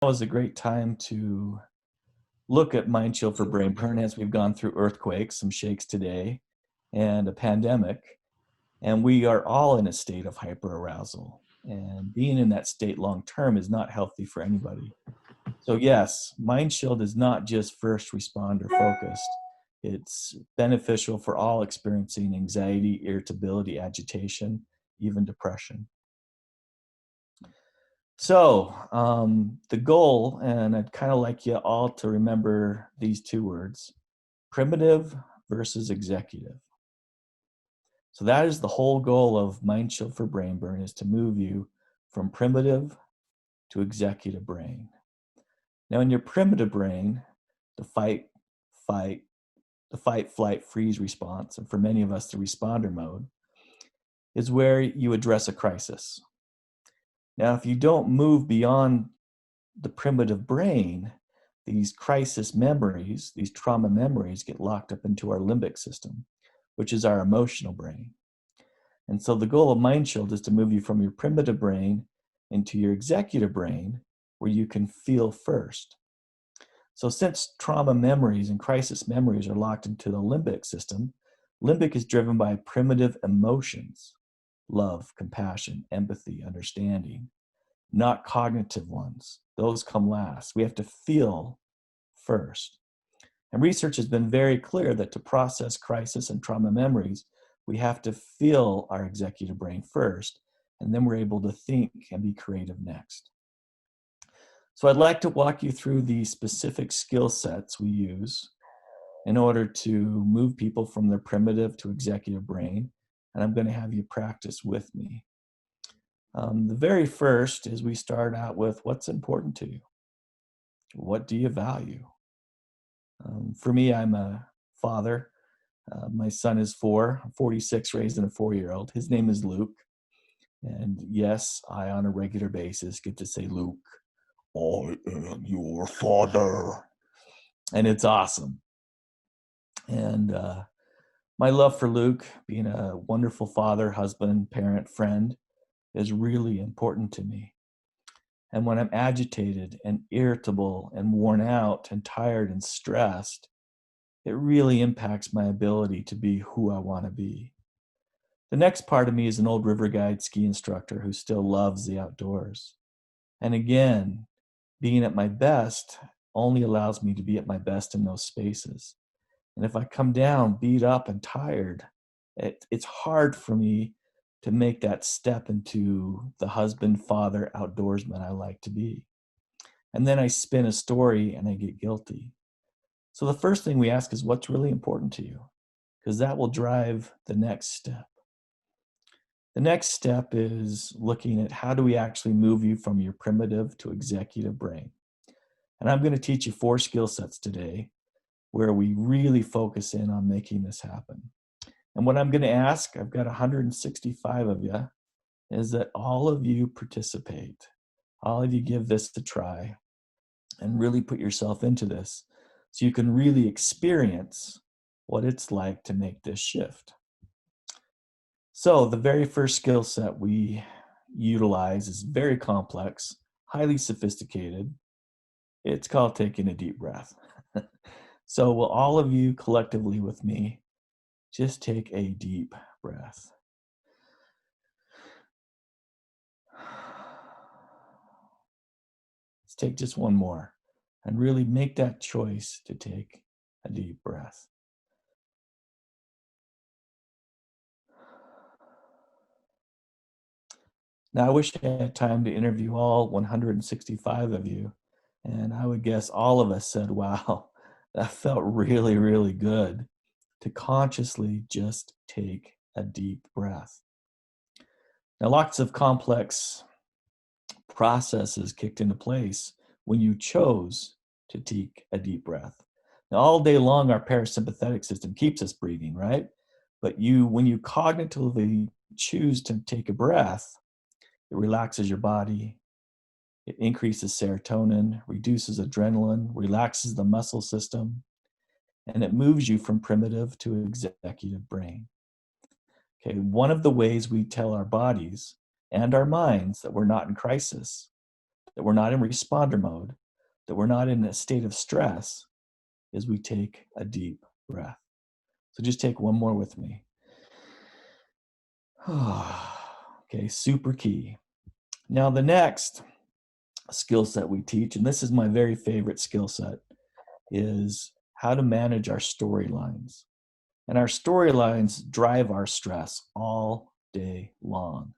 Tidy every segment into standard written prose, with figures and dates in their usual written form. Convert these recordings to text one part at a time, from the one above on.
Was a great time to look at MindShield for brain burn as we've gone through earthquakes, some shakes today, and a pandemic. And we are all in a state of hyperarousal. And being in that state long term is not healthy for anybody. So, yes, MindShield is not just first responder focused, it's beneficial for all experiencing anxiety, irritability, agitation, even depression. So the goal, and I'd kind of like you all to remember these two words, primitive versus executive. So that is the whole goal of MindShield for Brain Burn, is to move you from primitive to executive brain. Now in your primitive brain, the fight, flight, freeze response, and for many of us, the responder mode, is where you address a crisis. Now, if you don't move beyond the primitive brain, these crisis memories, these trauma memories get locked up into our limbic system, which is our emotional brain. And so the goal of MindShield is to move you from your primitive brain into your executive brain, where you can feel first. So since trauma memories and crisis memories are locked into the limbic system, limbic is driven by primitive emotions: love, compassion, empathy, understanding, not cognitive ones. Those come last. We have to feel first. And research has been very clear that to process crisis and trauma memories, we have to feel our executive brain first, and then we're able to think and be creative next. So I'd like to walk you through the specific skill sets we use in order to move people from their primitive to executive brain, and I'm going to have you practice with me. The very first is we start out with what's important to you. What do you value? For me, I'm a father. My son is 4, I'm 46, raising a 4-year-old. His name is Luke. And yes, I, on a regular basis, get to say, Luke, I am your father. And it's awesome. And my love for Luke, being a wonderful father, husband, parent, friend, is really important to me. And when I'm agitated and irritable and worn out and tired and stressed, it really impacts my ability to be who I want to be. The next part of me is an old river guide ski instructor who still loves the outdoors. And again, being at my best only allows me to be at my best in those spaces. And if I come down beat up and tired, it's hard for me to make that step into the husband, father, outdoorsman I like to be. And then I spin a story and I get guilty. So the first thing we ask is, what's really important to you? Because that will drive the next step. The next step is looking at how do we actually move you from your primitive to executive brain. And I'm going to teach you 4 skill sets today where we really focus in on making this happen. And what I'm going to ask, I've got 165 of you, is that all of you participate. All of you give this a try and really put yourself into this so you can really experience what it's like to make this shift. So the very first skill set we utilize is very complex, highly sophisticated. It's called taking a deep breath. So will all of you collectively with me just take a deep breath? Let's take just one more and really make that choice to take a deep breath. Now, I wish I had time to interview all 165 of you, and I would guess all of us said, wow, that felt really, really good to consciously just take a deep breath. Now, lots of complex processes kicked into place when you chose to take a deep breath. Now, all day long, our parasympathetic system keeps us breathing, right? But when you cognitively choose to take a breath, it relaxes your body, it increases serotonin, reduces adrenaline, relaxes the muscle system, and it moves you from primitive to executive brain. Okay, one of the ways we tell our bodies and our minds that we're not in crisis, that we're not in responder mode, that we're not in a state of stress, is we take a deep breath. So just take one more with me. Okay, super key. Now, the next skill set we teach, and this is my very favorite skill set, is how to manage our storylines. And our storylines drive our stress all day long.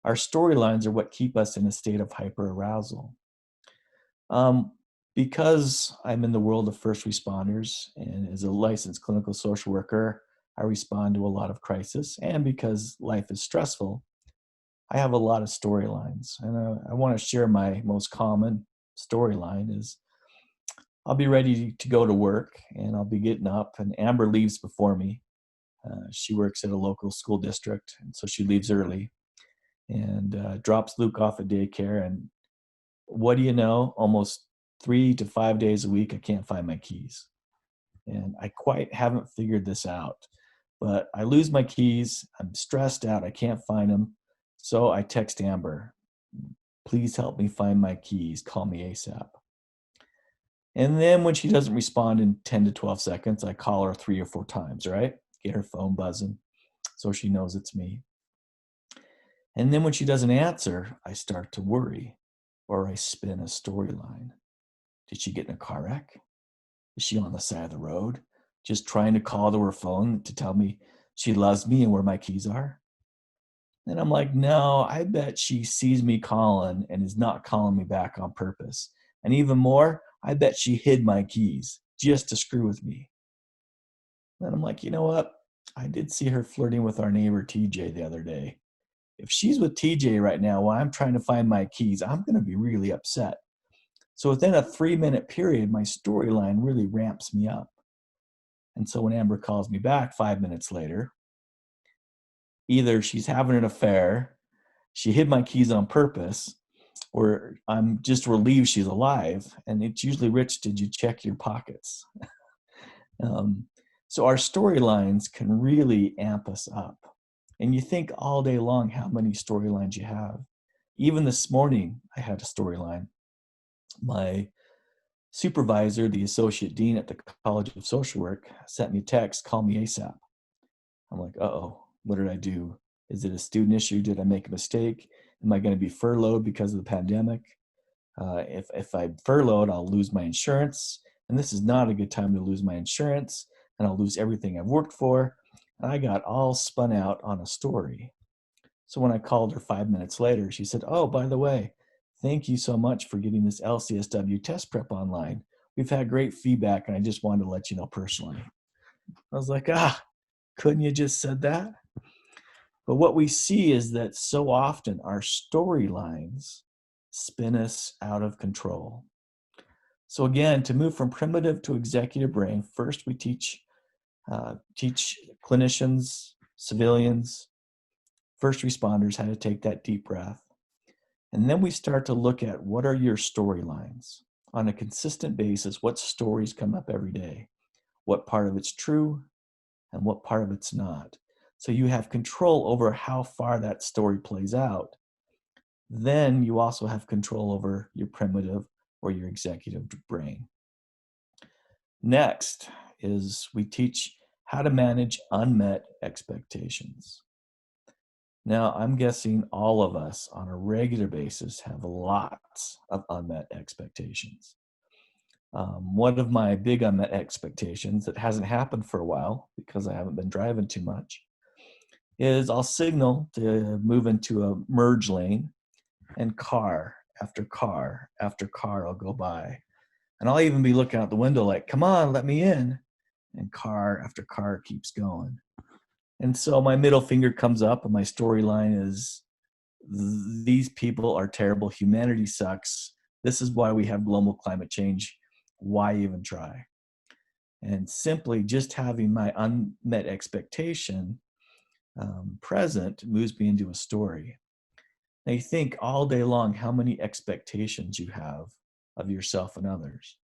Our storylines are what keep us in a state of hyperarousal. Because I'm in the world of first responders and as a licensed clinical social worker, I respond to a lot of crisis. And because life is stressful, I have a lot of storylines. And I want to share my most common storyline is I'll be ready to go to work and I'll be getting up and Amber leaves before me. She works at a local school district, and so she leaves early and drops Luke off at daycare. And what do you know? Almost 3 to 5 days a week, I can't find my keys. And I quite haven't figured this out. But I lose my keys. I'm stressed out. I can't find them. So I text Amber, please help me find my keys. Call me ASAP. And then when she doesn't respond in 10 to 12 seconds, I call her 3 or 4 times, right? Get her phone buzzing so she knows it's me. And then when she doesn't answer, I start to worry or I spin a storyline. Did she get in a car wreck? Is she on the side of the road just trying to call to her phone to tell me she loves me and where my keys are? And I'm like, no, I bet she sees me calling and is not calling me back on purpose. And even more, I bet she hid my keys just to screw with me. And I'm like, you know what? I did see her flirting with our neighbor TJ the other day. If she's with TJ right now while I'm trying to find my keys, I'm going to be really upset. So within a 3-minute period, my storyline really ramps me up. And so when Amber calls me back 5 minutes later, either she's having an affair, she hid my keys on purpose, or I'm just relieved she's alive. And it's usually, Rich, did you check your pockets? So our storylines can really amp us up. And you think all day long how many storylines you have. Even this morning, I had a storyline. My supervisor, the associate dean at the College of Social Work, sent me a text, call me ASAP. I'm like, uh-oh, what did I do? Is it a student issue? Did I make a mistake? Am I going to be furloughed because of the pandemic? If I'm furloughed, I'll lose my insurance. And this is not a good time to lose my insurance. And I'll lose everything I've worked for. And I got all spun out on a story. So when I called her 5 minutes later, she said, oh, by the way, thank you so much for getting this LCSW test prep online. We've had great feedback, and I just wanted to let you know personally. I was like, couldn't you just said that? But what we see is that so often our storylines spin us out of control. So again, to move from primitive to executive brain, first we teach clinicians, civilians, first responders how to take that deep breath. And then we start to look at what are your storylines on a consistent basis. What stories come up every day? What part of it's true and what part of it's not? So you have control over how far that story plays out. Then you also have control over your primitive or your executive brain. Next is we teach how to manage unmet expectations. Now, I'm guessing all of us on a regular basis have lots of unmet expectations. One of my big unmet expectations that hasn't happened for a while because I haven't been driving too much is I'll signal to move into a merge lane and car after car after car will go by. And I'll even be looking out the window like, come on, let me in. And car after car keeps going. And so my middle finger comes up and my storyline is, these people are terrible. Humanity sucks. This is why we have global climate change. Why even try? And simply just having my unmet expectation present moves me into a story. Now you think all day long how many expectations you have of yourself and others.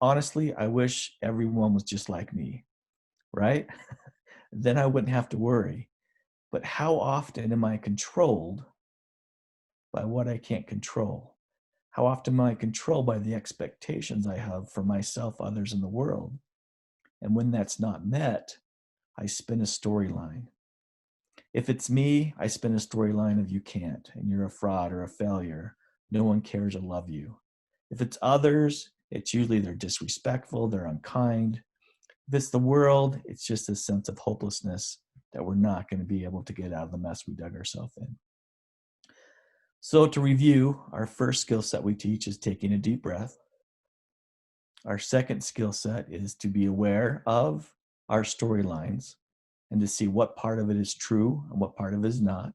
Honestly, I wish everyone was just like me, right? Then I wouldn't have to worry. But how often am I controlled by what I can't control? How often am I controlled by the expectations I have for myself, others, and the world? And when that's not met, I spin a storyline. If it's me, I spin a storyline of you can't, and you're a fraud or a failure. No one cares or love you. If it's others, it's usually they're disrespectful, they're unkind. If it's the world, it's just a sense of hopelessness that we're not going to be able to get out of the mess we dug ourselves in. So to review, our first skill set we teach is taking a deep breath. Our second skill set is to be aware of our storylines and to see what part of it is true and what part of it is not.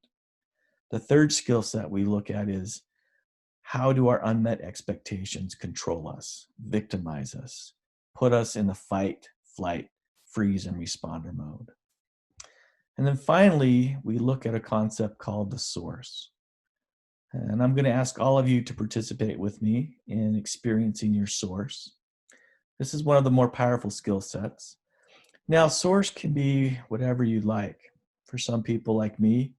The third skill set we look at is how do our unmet expectations control us, victimize us, put us in the fight, flight, freeze, and responder mode. And then finally, we look at a concept called the source. And I'm going to ask all of you to participate with me in experiencing your source. This is one of the more powerful skill sets. Now, source can be whatever you'd like. For some people like me,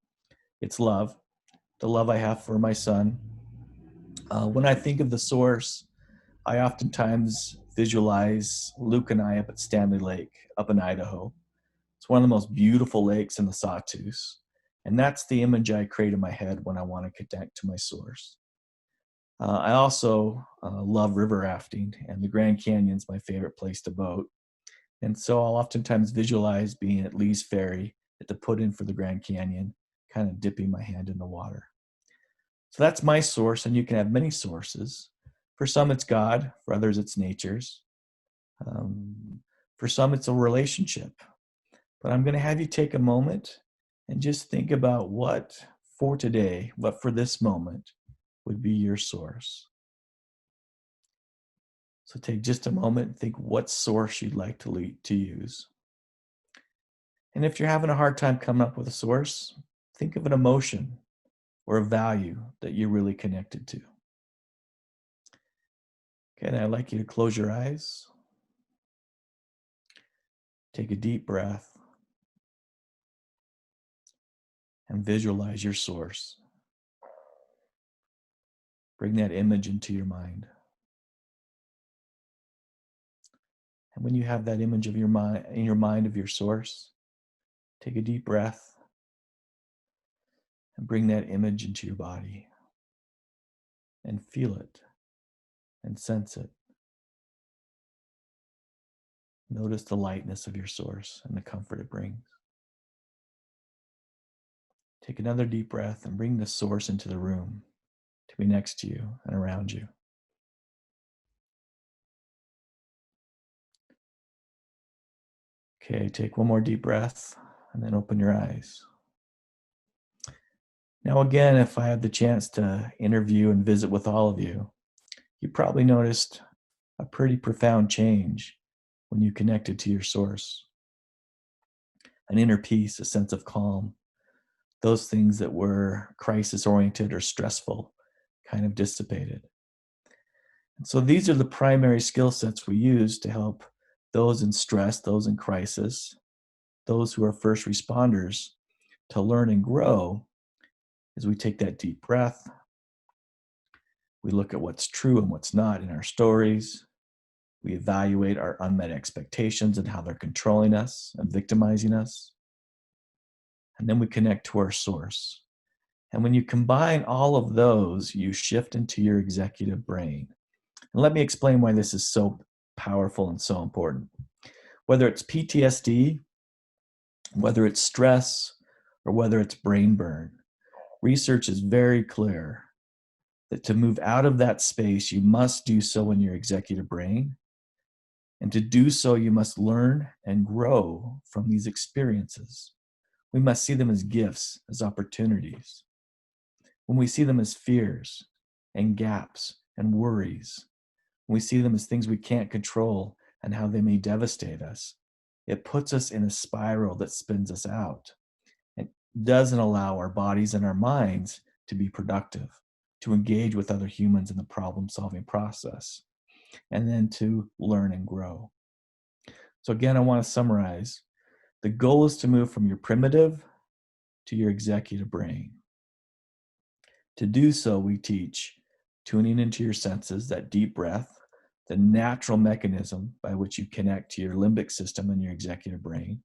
it's love, the love I have for my son. When I think of the source, I oftentimes visualize Luke and I up at Stanley Lake up in Idaho. It's one of the most beautiful lakes in the Sawtooth. And that's the image I create in my head when I want to connect to my source. I also love river rafting, and the Grand Canyon's my favorite place to boat. And so I'll oftentimes visualize being at Lee's Ferry at the put-in for the Grand Canyon, kind of dipping my hand in the water. So that's my source, and you can have many sources. For some, it's God. For others, it's nature's. For some, it's a relationship. But I'm going to have you take a moment and just think about what for today, what for this moment would be your source. So take just a moment and think what source you'd like to use. And if you're having a hard time coming up with a source, think of an emotion or a value that you're really connected to. Okay, and I'd like you to close your eyes. Take a deep breath and visualize your source. Bring that image into your mind. And when you have that image of your mind in your mind of your source, take a deep breath and bring that image into your body and feel it and sense it. Notice the lightness of your source and the comfort it brings. Take another deep breath and bring the source into the room to be next to you and around you. Okay, take one more deep breath and then open your eyes. Now again, if I had the chance to interview and visit with all of you, you probably noticed a pretty profound change when you connected to your source. An inner peace, a sense of calm, those things that were crisis-oriented or stressful kind of dissipated. And so these are the primary skill sets we use to help those in stress, those in crisis, those who are first responders to learn and grow as we take that deep breath. We look at what's true and what's not in our stories. We evaluate our unmet expectations and how they're controlling us and victimizing us. And then we connect to our source. And when you combine all of those, you shift into your executive brain. And let me explain why this is so powerful and so important. Whether it's PTSD, whether it's stress, or whether it's brain burn, research is very clear that to move out of that space, you must do so in your executive brain. And to do so, you must learn and grow from these experiences. We must see them as gifts, as opportunities. When we see them as fears and gaps and worries, when we see them as things we can't control and how they may devastate us, it puts us in a spiral that spins us out and doesn't allow our bodies and our minds to be productive, to engage with other humans in the problem-solving process, and then to learn and grow. So again, I want to summarize. The goal is to move from your primitive to your executive brain. To do so, we teach tuning into your senses, that deep breath, the natural mechanism by which you connect to your limbic system and your executive brain.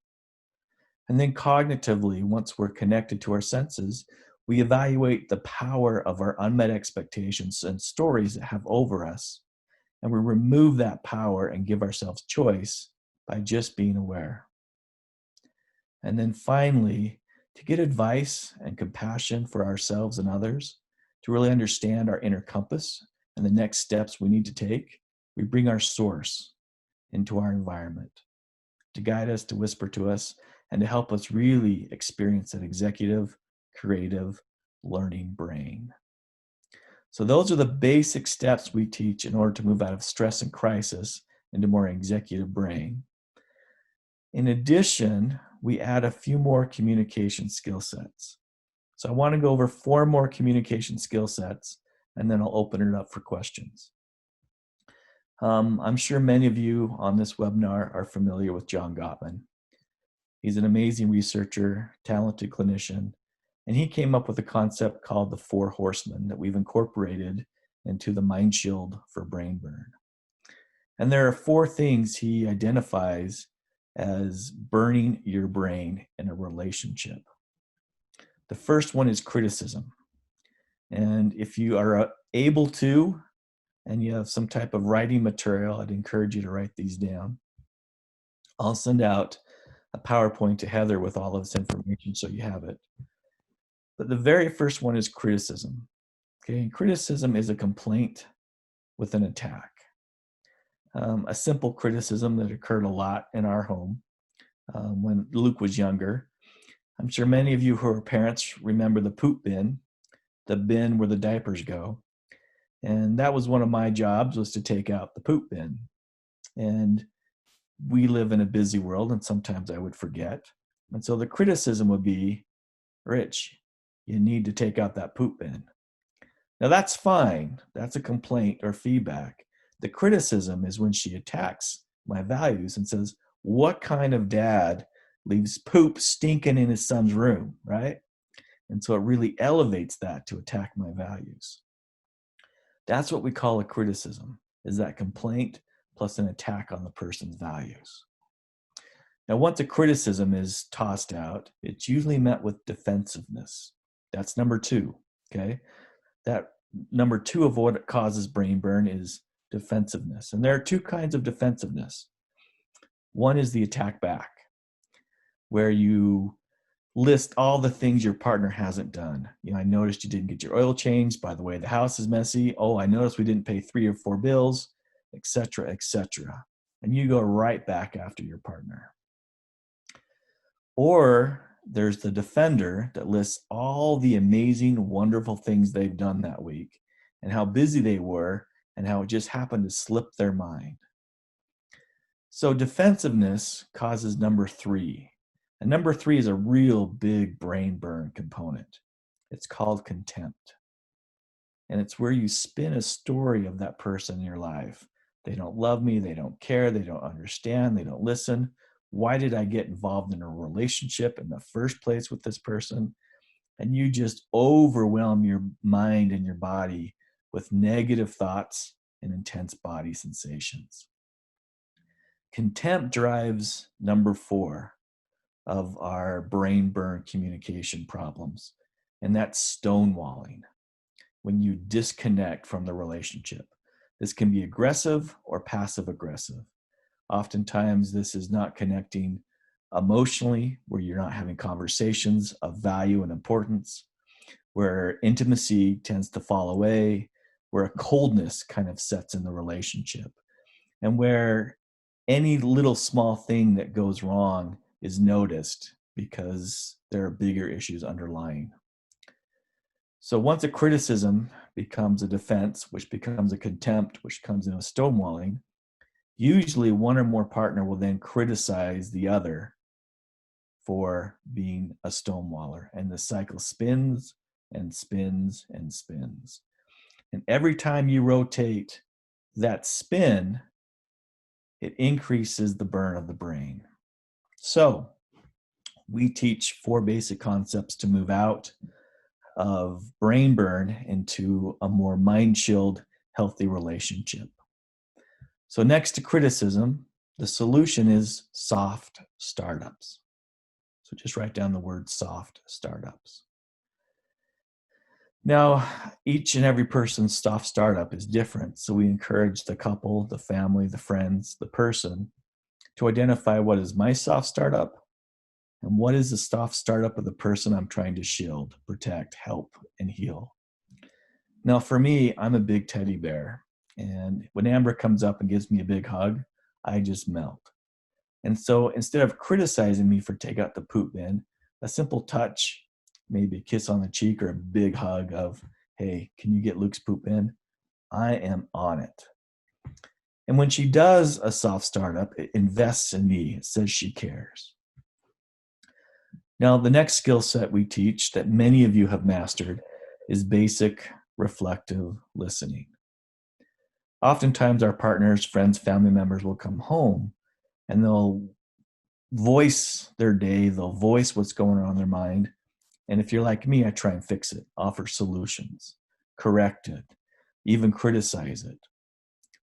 And then cognitively, once we're connected to our senses, we evaluate the power of our unmet expectations and stories that have over us. And we remove that power and give ourselves choice by just being aware. And then finally, to get advice and compassion for ourselves and others, to really understand our inner compass and the next steps we need to take, we bring our source into our environment to guide us, to whisper to us, and to help us really experience that executive, creative, learning brain. So those are the basic steps we teach in order to move out of stress and crisis into more executive brain. In addition, we add a few more communication skill sets. So I want to go over 4 more communication skill sets, and then I'll open it up for questions. I'm sure many of you on this webinar are familiar with John Gottman. He's an amazing researcher, talented clinician, and he came up with a concept called the 4 horsemen that we've incorporated into the MindShield for brain burn. And there are 4 things he identifies as burning your brain in a relationship. The first one is criticism. And if you are able to, and you have some type of writing material, I'd encourage you to write these down. I'll send out a PowerPoint to Heather with all of this information so you have it. But the very first one is criticism. Okay, and criticism is a complaint with an attack. A simple criticism that occurred a lot in our home when Luke was younger. I'm sure many of you who are parents remember the poop bin, the bin where the diapers go. And that was one of my jobs, was to take out the poop bin. And we live in a busy world, and sometimes I would forget. And so the criticism would be, Rich, you need to take out that poop bin. Now that's fine. That's a complaint or feedback. The criticism is when she attacks my values and says, what kind of dad leaves poop stinking in his son's room, right? And so it really elevates that to attack my values. That's what we call a criticism, is that complaint plus an attack on the person's values. Now, once a criticism is tossed out, it's usually met with defensiveness. That's number 2, okay? That number 2 of what causes brain burn is defensiveness. And there are 2 kinds of defensiveness. One is the attack back, where you list all the things your partner hasn't done. You know, I noticed you didn't get your oil changed. By the way, the house is messy. Oh, I noticed we didn't pay 3 or 4 bills, etc., etc. And you go right back after your partner. Or there's the defender that lists all the amazing, wonderful things they've done that week and how busy they were and how it just happened to slip their mind. So defensiveness causes number 3. And number 3 is a real big brain burn component. It's called contempt. And it's where you spin a story of that person in your life. They don't love me, they don't care, they don't understand, they don't listen. Why did I get involved in a relationship in the first place with this person? And you just overwhelm your mind and your body with negative thoughts and intense body sensations. Contempt drives number 4 of our brain burn communication problems, and that's stonewalling, when you disconnect from the relationship. This can be aggressive or passive aggressive. Oftentimes, this is not connecting emotionally, where you're not having conversations of value and importance, where intimacy tends to fall away, where a coldness kind of sets in the relationship, and where any little small thing that goes wrong is noticed because there are bigger issues underlying. So once a criticism becomes a defense, which becomes a contempt, which comes into stonewalling, usually one or more partner will then criticize the other for being a stonewaller. And the cycle spins and spins and spins. And every time you rotate that spin, it increases the burn of the brain. So we teach 4 basic concepts to move out of brain burn into a more mind-shield, healthy relationship. So next to criticism, the solution is soft startups. So just write down the word soft startups. Now, each and every person's soft startup is different. So we encourage the couple, the family, the friends, the person to identify what is my soft startup and what is the soft startup of the person I'm trying to shield, protect, help, and heal. Now, for me, I'm a big teddy bear. And when Amber comes up and gives me a big hug, I just melt. And so instead of criticizing me for taking out the poop bin, a simple touch, maybe a kiss on the cheek or a big hug of, hey, can you get Luke's poop bin? I am on it. And when she does a soft startup, it invests in me. It says she cares. Now, the next skill set we teach that many of you have mastered is basic reflective listening. Oftentimes, our partners, friends, family members will come home and they'll voice their day, they'll voice what's going on in their mind. And if you're like me, I try and fix it, offer solutions, correct it, even criticize it.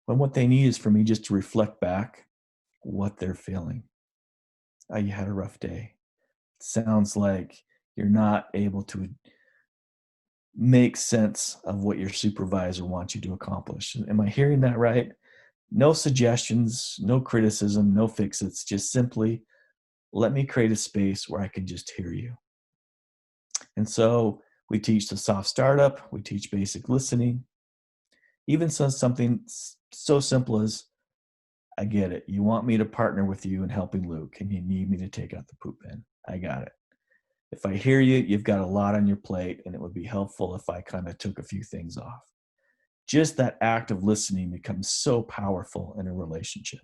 But what they need is for me just to reflect back what they're feeling. Oh, you had a rough day. It sounds like you're not able to make sense of what your supervisor wants you to accomplish. Am I hearing that right? No suggestions, no criticism, no fix-its, just simply let me create a space where I can just hear you. And so we teach the soft startup, we teach basic listening, even something so simple as, I get it. You want me to partner with you in helping Luke, and you need me to take out the poop bin. I got it. If I hear you, you've got a lot on your plate, and it would be helpful if I kind of took a few things off. Just that act of listening becomes so powerful in a relationship.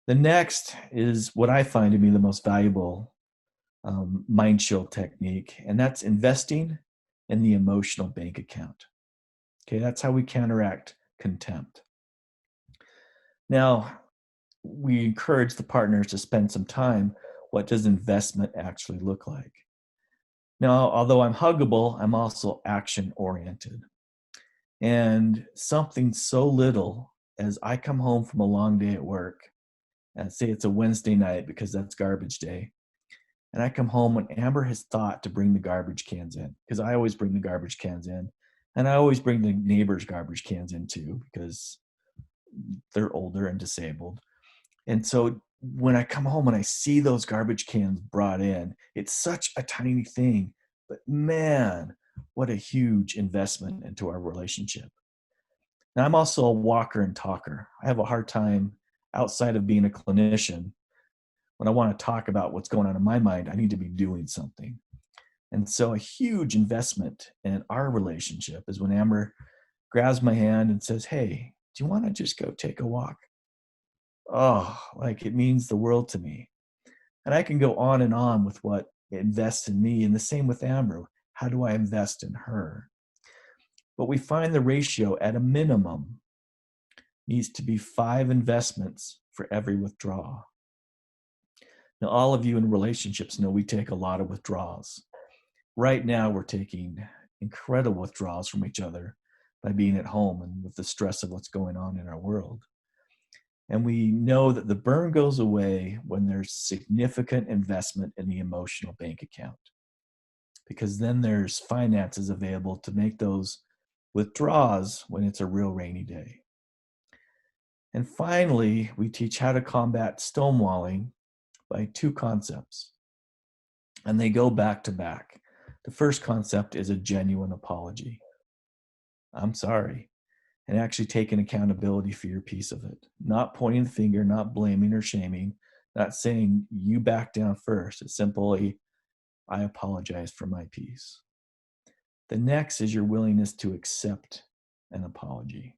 The next is what I find to be the most valuable MindShield technique, and that's investing in the emotional bank account. Okay, that's how we counteract contempt. Now, we encourage the partners to spend some time. What does investment actually look like? Now, although I'm huggable, I'm also action-oriented. And something so little as I come home from a long day at work, and say it's a Wednesday night because that's garbage day, and I come home when Amber has thought to bring the garbage cans in, because I always bring the garbage cans in, and I always bring the neighbors' garbage cans in too, because they're older and disabled. And so when I come home and I see those garbage cans brought in, it's such a tiny thing, but man, what a huge investment into our relationship. Now, I'm also a walker and talker. I have a hard time outside of being a clinician. When I want to talk about what's going on in my mind, I need to be doing something. And so a huge investment in our relationship is when Amber grabs my hand and says, hey, do you want to just go take a walk? Oh, like it means the world to me. And I can go on and on with what invests in me, and the same with Amber. How do I invest in her? But we find the ratio at a minimum needs to be 5 investments for every withdrawal. Now, all of you in relationships know we take a lot of withdrawals. Right now, we're taking incredible withdrawals from each other by being at home and with the stress of what's going on in our world. And we know that the burn goes away when there's significant investment in the emotional bank account, because then there's finances available to make those withdrawals when it's a real rainy day. And finally, we teach how to combat stonewalling by 2 concepts, and they go back to back. The first concept is a genuine apology. I'm sorry. And actually taking accountability for your piece of it. Not pointing the finger, not blaming or shaming, not saying you back down first. It's simply, I apologize for my piece. The next is your willingness to accept an apology.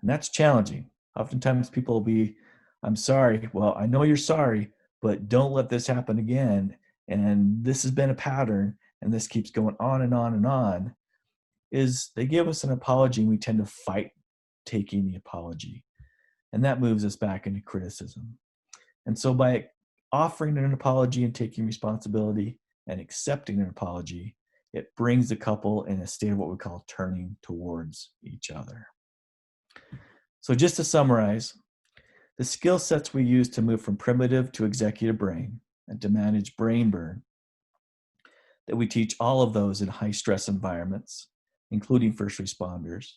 And that's challenging. Oftentimes people will be, I'm sorry. Well, I know you're sorry, but don't let this happen again. And this has been a pattern, and this keeps going on and on and on. Is they give us an apology and we tend to fight taking the apology. And that moves us back into criticism. And so by offering an apology and taking responsibility and accepting an apology, it brings the couple in a state of what we call turning towards each other. So just to summarize, the skill sets we use to move from primitive to executive brain and to manage brain burn, that we teach all of those in high stress environments, including first responders,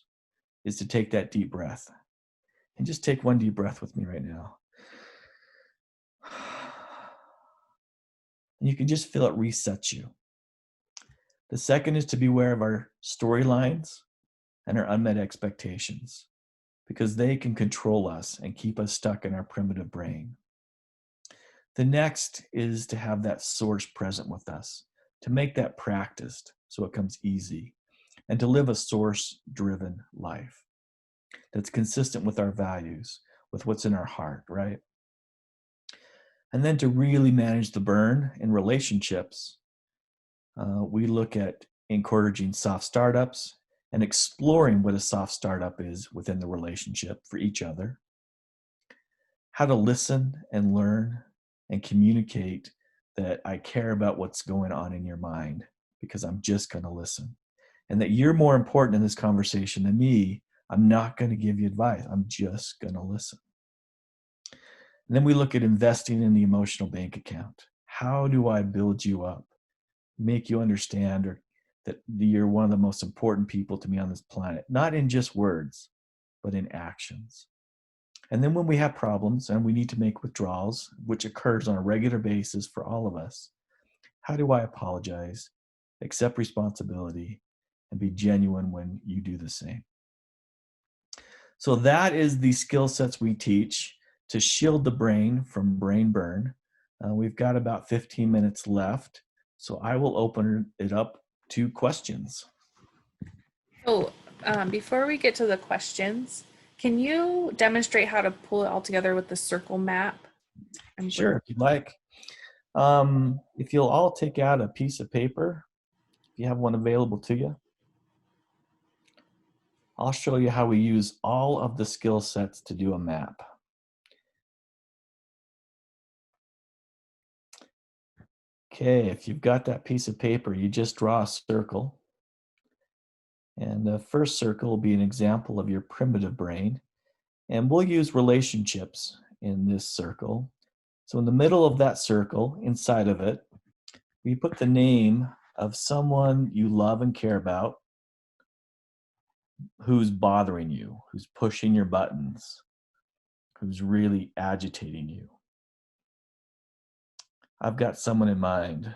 is to take that deep breath. And just take one deep breath with me right now. And you can just feel it resets you. The second is to be aware of our storylines and our unmet expectations, because they can control us and keep us stuck in our primitive brain. The next is to have that source present with us, to make that practiced so it comes easy, and to live a source-driven life that's consistent with our values, with what's in our heart, right? And then to really manage the burn in relationships, we look at encouraging soft startups and exploring what a soft startup is within the relationship for each other, how to listen and learn and communicate that I care about what's going on in your mind because I'm just going to listen, and that you're more important in this conversation than me. I'm not going to give you advice. I'm just going to listen. And then we look at investing in the emotional bank account. How do I build you up, make you understand that you're one of the most important people to me on this planet, not in just words, but in actions. And then when we have problems and we need to make withdrawals, which occurs on a regular basis for all of us, how do I apologize, accept responsibility, and be genuine when you do the same? So that is the skill sets we teach to shield the brain from brain burn. We've got about 15 minutes left, so I will open it up to questions. So before we get to the questions, can you demonstrate how to pull it all together with the circle map? Sure, if you'd like. If you'll all take out a piece of paper, if you have one available to you, I'll show you how we use all of the skill sets to do a map. Okay, if you've got that piece of paper, you just draw a circle. And the first circle will be an example of your primitive brain. And we'll use relationships in this circle. So in the middle of that circle, inside of it, we put the name of someone you love and care about who's bothering you, who's pushing your buttons, who's really agitating you. I've got someone in mind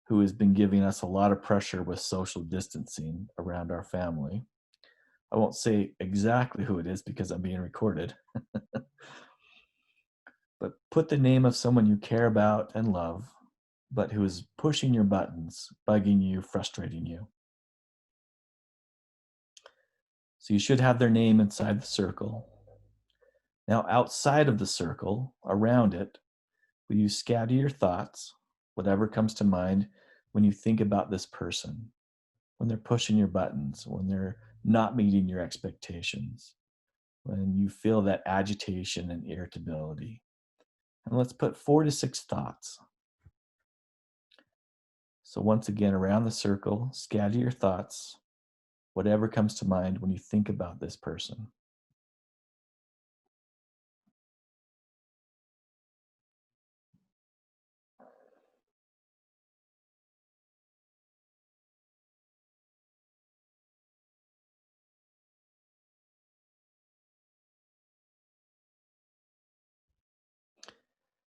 who has been giving us a lot of pressure with social distancing around our family. I won't say exactly who it is because I'm being recorded. But put the name of someone you care about and love, but who is pushing your buttons, bugging you, frustrating you. So you should have their name inside the circle. Now, outside of the circle, around it, will you scatter your thoughts, whatever comes to mind when you think about this person, when they're pushing your buttons, when they're not meeting your expectations, when you feel that agitation and irritability. And let's put 4 to 6 thoughts. So once again, around the circle, scatter your thoughts, whatever comes to mind when you think about this person.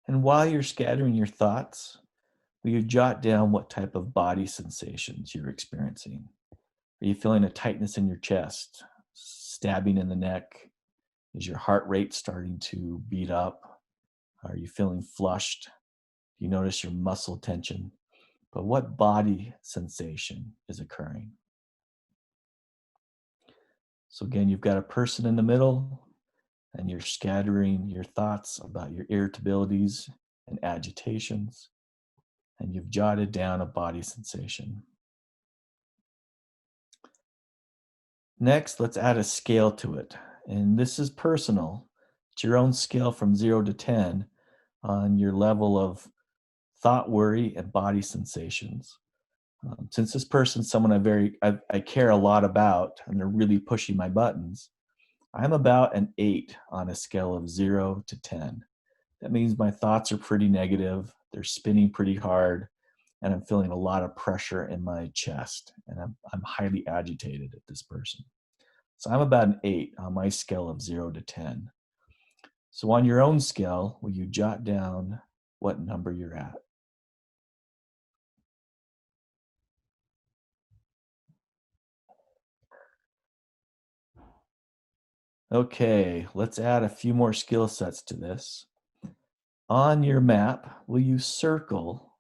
And while you're scattering your thoughts, will you jot down what type of body sensations you're experiencing? Are you feeling a tightness in your chest, stabbing in the neck? Is your heart rate starting to beat up? Are you feeling flushed? Do you notice your muscle tension? But what body sensation is occurring? So again, you've got a person in the middle, and you're scattering your thoughts about your irritabilities and agitations, and you've jotted down a body sensation. Next, let's add a scale to it. And this is personal. It's your own scale from 0 to 10 on your level of thought, worry, and body sensations. Since this person's someone I care a lot about, and they're really pushing my buttons, I'm about an 8 on a scale of 0 to 10. That means my thoughts are pretty negative, they're spinning pretty hard, and I'm feeling a lot of pressure in my chest, and I'm highly agitated at this person. So I'm about an 8 on my scale of 0 to 10. So on your own scale, will you jot down what number you're at? Okay, let's add a few more skill sets to this. On your map, will you circle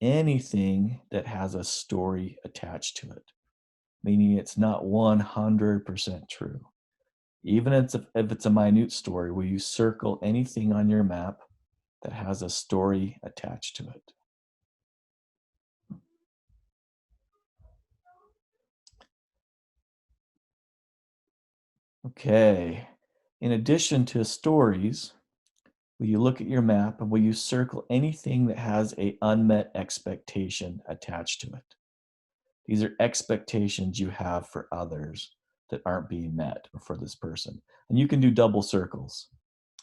anything that has a story attached to it? Meaning it's not 100% true. Even if it's a minute story, will you circle anything on your map that has a story attached to it? Okay. In addition to stories, will you look at your map and will you circle anything that has a unmet expectation attached to it? These are expectations you have for others that aren't being met or for this person. And you can do double circles.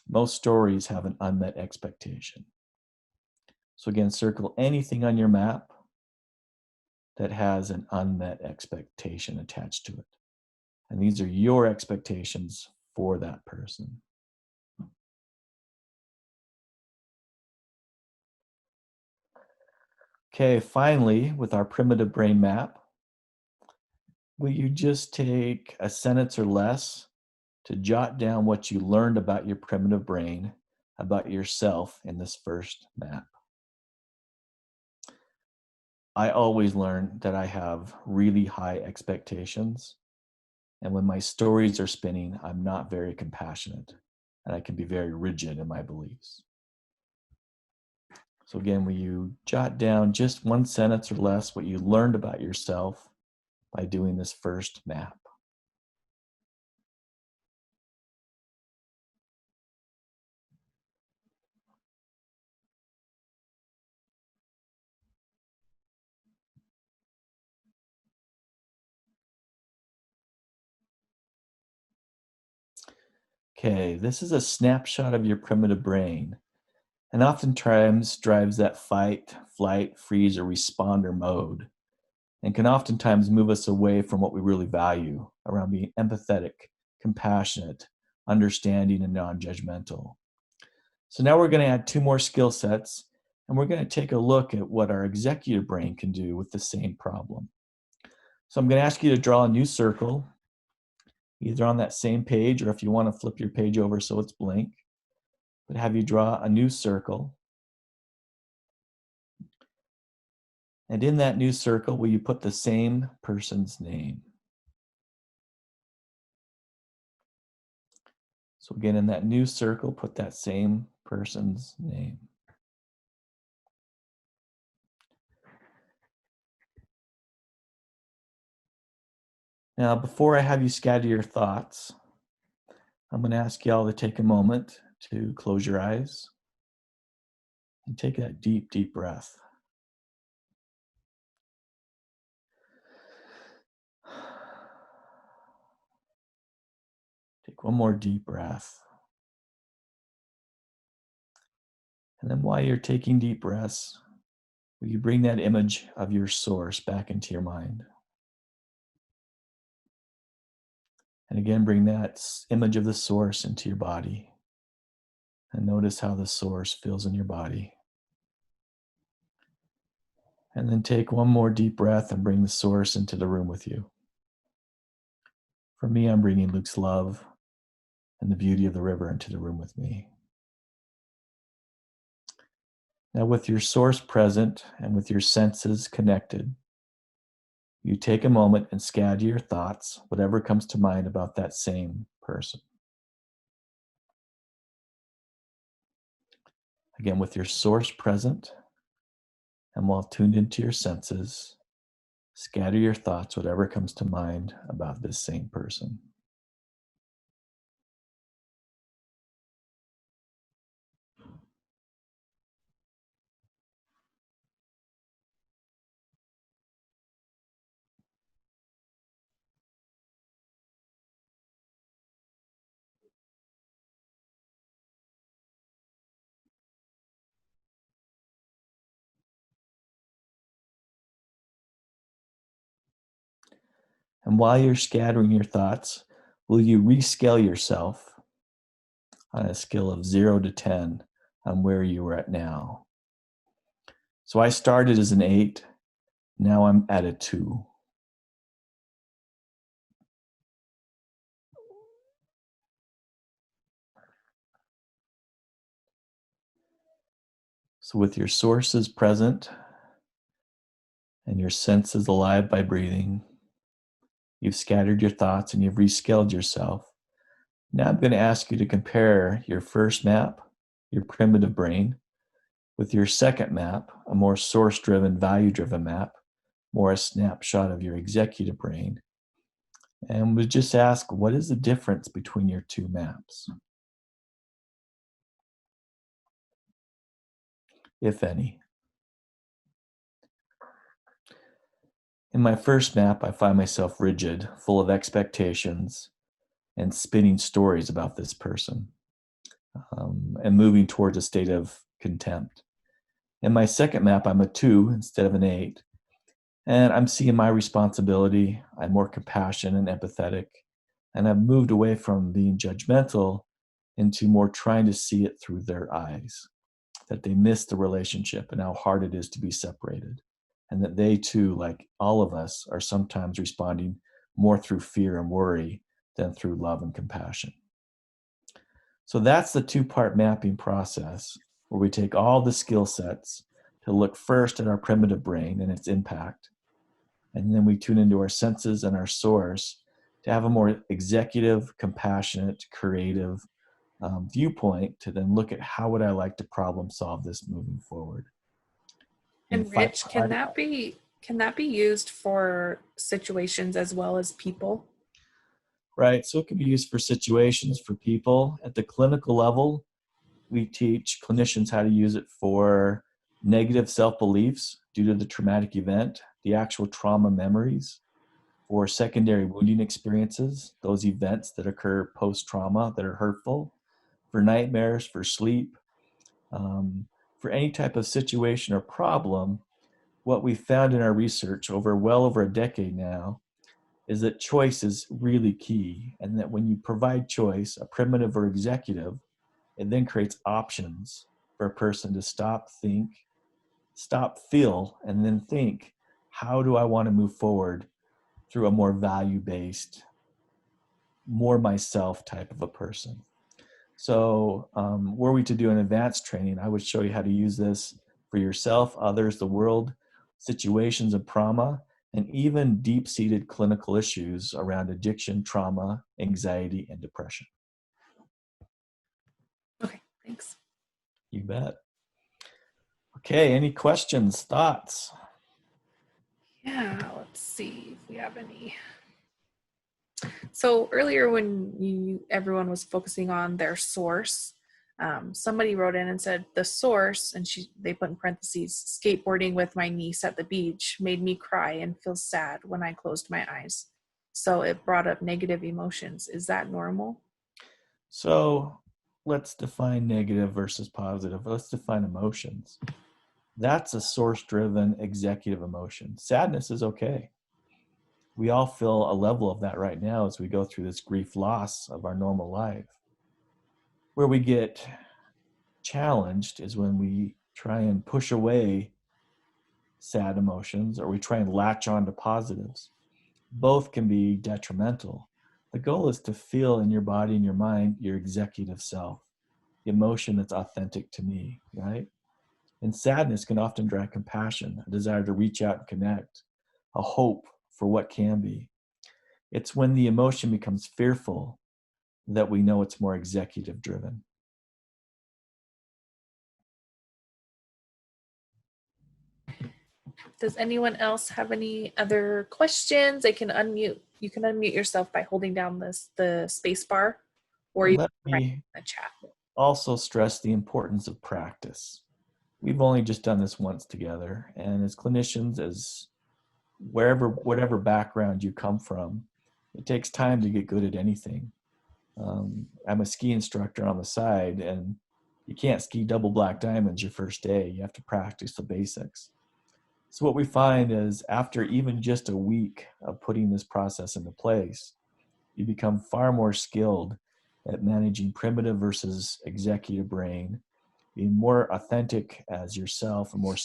Most stories have an unmet expectation. So again, circle anything on your map that has an unmet expectation attached to it. And these are your expectations for that person. Okay, finally, with our primitive brain map, will you just take a sentence or less to jot down what you learned about your primitive brain, about yourself in this first map? I always learn that I have really high expectations. And when my stories are spinning, I'm not very compassionate and I can be very rigid in my beliefs. So, again, will you jot down just one sentence or less what you learned about yourself by doing this first map? Okay, this is a snapshot of your primitive brain, and oftentimes drives that fight, flight, freeze, or responder mode, and can oftentimes move us away from what we really value around being empathetic, compassionate, understanding, and non judgmental. So now we're going to add two more skill sets, and we're going to take a look at what our executive brain can do with the same problem. So I'm going to ask you to draw a new circle, either on that same page or if you want to flip your page over so it's blank, but have you draw a new circle. And in that new circle, will you put the same person's name? So again, in that new circle, put that same person's name. Now, before I have you scatter your thoughts, I'm going to ask y'all to take a moment to close your eyes and take that deep, deep breath. Take one more deep breath. And then while you're taking deep breaths, will you bring that image of your source back into your mind? And again, bring that image of the source into your body. And notice how the source feels in your body. And then take one more deep breath and bring the source into the room with you. For me, I'm bringing Luke's love and the beauty of the river into the room with me. Now, with your source present and with your senses connected, you take a moment and scatter your thoughts, whatever comes to mind about that same person. Again, with your source present and while tuned into your senses, scatter your thoughts, whatever comes to mind about this same person. And while you're scattering your thoughts, will you rescale yourself on a scale of 0 to 10 on where you are at now? So I started as an 8, now I'm at a 2. So with your sources present and your senses alive by breathing, you've scattered your thoughts and you've rescaled yourself. Now I'm going to ask you to compare your first map, your primitive brain, with your second map, a more source-driven, value-driven map, more a snapshot of your executive brain. And we just ask, what is the difference between your two maps, if any? In my first map, I find myself rigid, full of expectations, and spinning stories about this person, and moving towards a state of contempt. In my second map, I'm a 2 instead of an 8. And I'm seeing my responsibility. I'm more compassionate and empathetic. And I've moved away from being judgmental into more trying to see it through their eyes, that they miss the relationship and how hard it is to be separated. And that they too, like all of us, are sometimes responding more through fear and worry than through love and compassion. So that's the two-part mapping process where we take all the skill sets to look first at our primitive brain and its impact. And then we tune into our senses and our source to have a more executive, compassionate, creative viewpoint to then look at how would I like to problem solve this moving forward. And Rich, can that be used for situations as well as people? Right, so it can be used for situations, for people. At the clinical level, we teach clinicians how to use it for negative self-beliefs due to the traumatic event, the actual trauma memories, for secondary wounding experiences, those events that occur post-trauma that are hurtful, for nightmares, for sleep, for any type of situation or problem. What we found in our research well over a decade now is that choice is really key, and that when you provide choice, a primitive or executive, it then creates options for a person to stop, think, stop, feel, and then think, how do I want to move forward through a more value-based, more myself type of a person. So were we to do an advanced training, I would show you how to use this for yourself, others, the world, situations of trauma, and even deep-seated clinical issues around addiction, trauma, anxiety, and depression. Okay, thanks. You bet. Okay, any questions, thoughts? Yeah, let's see if we have any. So earlier when everyone was focusing on their source, somebody wrote in and said the source, and they put in parentheses, skateboarding with my niece at the beach made me cry and feel sad when I closed my eyes. So it brought up negative emotions. Is that normal? So let's define negative versus positive. Let's define emotions. That's a source-driven executive emotion. Sadness is okay. We all feel a level of that right now as we go through this grief loss of our normal life. Where we get challenged is when we try and push away sad emotions or we try and latch on to positives. Both can be detrimental. The goal is to feel in your body and your mind your executive self, the emotion that's authentic to me, right? And sadness can often drive compassion, a desire to reach out and connect, a hope for what can be. It's when the emotion becomes fearful that we know it's more executive driven. Does anyone else have any other questions? They can unmute. You can unmute yourself by holding down the space bar, or And you let can write me in the chat. also stress the importance of practice. We've only just done this once together, and as clinicians, as whatever background you come from, it takes time to get good at anything. I'm a ski instructor on the side, and you can't ski double black diamonds your first day. You have to practice the basics. So what we find is after even just a week of putting this process into place, you become far more skilled at managing primitive versus executive brain, being more authentic as yourself and more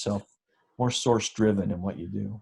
source driven in what you do.